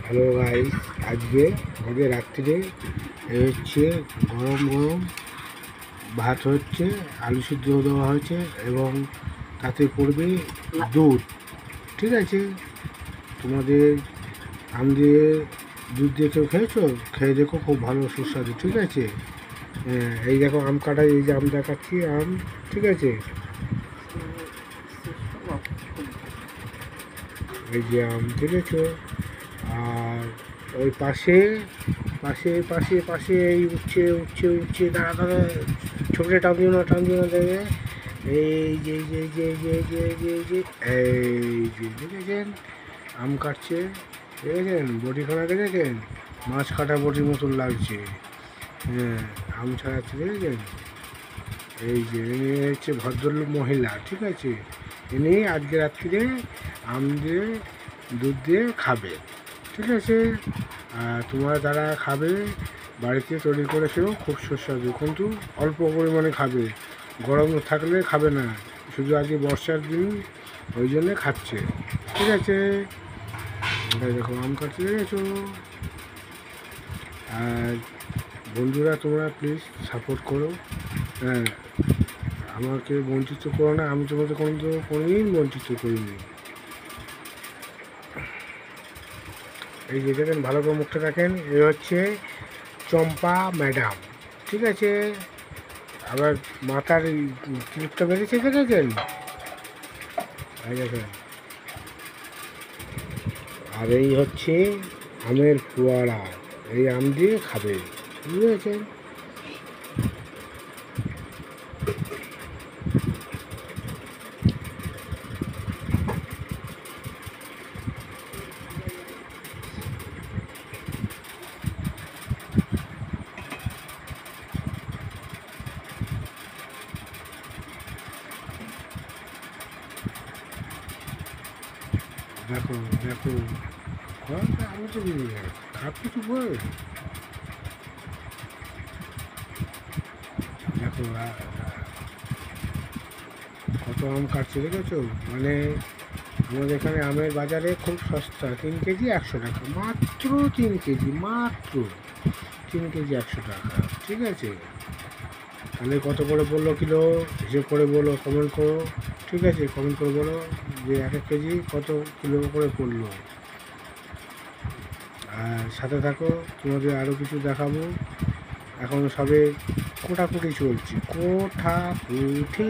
Hello guys, আজকে রাত্রিরে হচ্ছে গরম গরম ভাত হচ্ছে, আলু সিদ্ধ দেওয়া হয়েছে এবং তাতে পড়বে দুধ। ঠিক আছে, তোমাদের আম দিয়ে দুধ দিয়ে কেউ খেয়েছো? খেয়ে দেখো, খুব ভালো সুস্বাদু। ঠিক আছে, এই দেখো আম কাটা, এই যে আম দেখাচ্ছি আম। ঠিক আছে, এই যে আম। ঠিক আছে, আর ওই পাশে পাশে পাশে পাশে এই উঠছে উঠছে উঠছে, দাঁড়া দাঁড়া, ছোটে টান দিও না দেখে। এই যে এই যে এই যে এই যে এই যে এই যে এই যে দেখেছেন আম কাটছে, দেখেছেন বটিখানা, দেখেছেন মাছ কাটা বটির মতন লাগছে। হ্যাঁ, আম ছাড়াচ্ছে, দেখেছেন। এই যে ইনি হচ্ছে ভদ্রলোক মহিলা। ঠিক আছে, ইনি আজকে রাত্রিরে আম দিয়ে দুধ দিয়ে খাবে। ঠিক আছে, তোমরা যারা খাবে বাড়িতে তৈরি করেছো, খুব সুস্বাদু, কিন্তু অল্প পরিমাণে খাবে, গরম থাকলে খাবে না। শুধু আজকে বর্ষার দিন, ওই জন্যে খাচ্ছে। ঠিক আছে, দেখো আম কাটতে দেখেছো। আর বন্ধুরা, তোমরা প্লিজ সাপোর্ট করো। হ্যাঁ, আমাকে বঞ্চিত করো না, আমি তোমাদের কোনোদিন বঞ্চিত করিনি। এই যে দেখেন, ভালো করে মুখটা দেখেন, এ হচ্ছে চম্পা ম্যাডাম। ঠিক আছে, আবার মাথার ক্লিপটা বেরিয়েছে, দেখেছেন, দেখেন। আর এই হচ্ছে আমের ফোয়ারা, এই আম দিয়ে খাবে, বুঝেছেন। দেখো দেখো, আমি তো খাপ কিছু বল। দেখো কত আম কাটছে, দেখেছো। মানে আমাদের এখানে আমের বাজারে খুব সস্তা, 3 কেজি 100 টাকা, মাত্র 3 কেজি, মাত্র 3 কেজি 100 টাকা। ঠিক আছে, তাহলে কত করে বললো কিলো, হিসেব করে বলো, কমেন্ট করো। ঠিক আছে, কমেন্ট করে বলো যে 1 কেজি কত কিলো করে পড়লো। আর সাথে থাকো, তোমাদের আরও কিছু দেখাবো। এখন সবে কোটাকুটি চলছে, কোটাকুটি।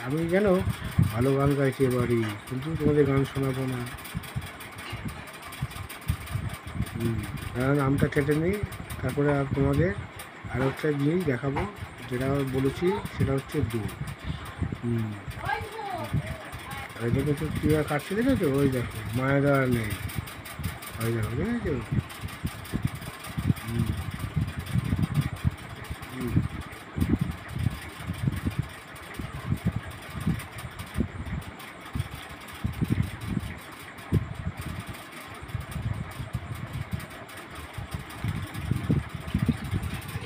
আমি যেন ভালো গান গাইছি এবারই, কিন্তু তোমাদের গান শোনাবো না। কারণ আমটা কেটে নিই, তারপরে আর তোমাদের আরও একটা জিনিস দেখাবো, যেটা বলেছি সেটা হচ্ছে দুধ। ওই দেখেছো কীভাবে কাটছে, দেখেছো, ওই দেখো মায়া দেওয়া নেই, ওই দেখো, দেখেছো।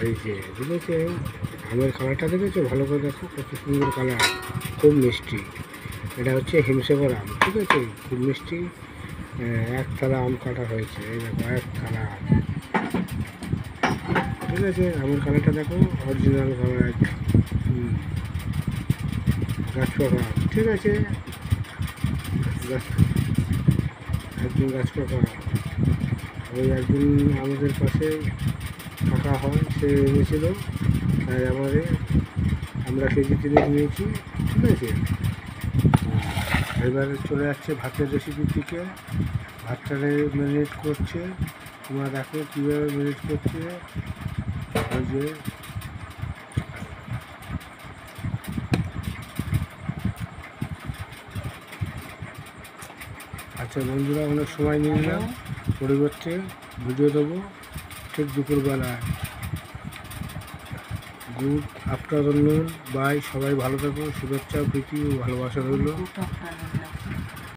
এই যে দেখেছে আমের কালারটা, দেখেছো, ভালো করে দেখো, কত সুন্দর কালার, খুব মিষ্টি। এটা হচ্ছে হিমসাগর আম। ঠিক আছে, খুব মিষ্টি। এক থালা আম কাটা হয়েছে, এই দেখো এক থালা। ঠিক আছে, আমের কালারটা দেখো, অরিজিনাল কালার, গাছ পাকা। ঠিক আছে, একদিন গাছ পাকা। ওই একদিন আমাদের পাশে থাকা হয়, সে এনেছিল, তাই আমরা কেজি 3 নিয়েছি। ঠিক আছে, এবারে চলে যাচ্ছে ভাতের রেসিপির দিকে। ভাতটারে ম্যারিনেট করছে, তোমরা দেখো কীভাবে ম্যারিনেট করছে। ওই যে আচ্ছা বন্ধুরা, অনেক সময় নিয়ে নিলাম, পরিবর্তে ভিডিও দেবো ঠিক দুপুরবেলায়। Good afternoon, bye. সবাই ভালো থাকো, শুভেচ্ছা, প্রীতি ও ভালোবাসা রইল।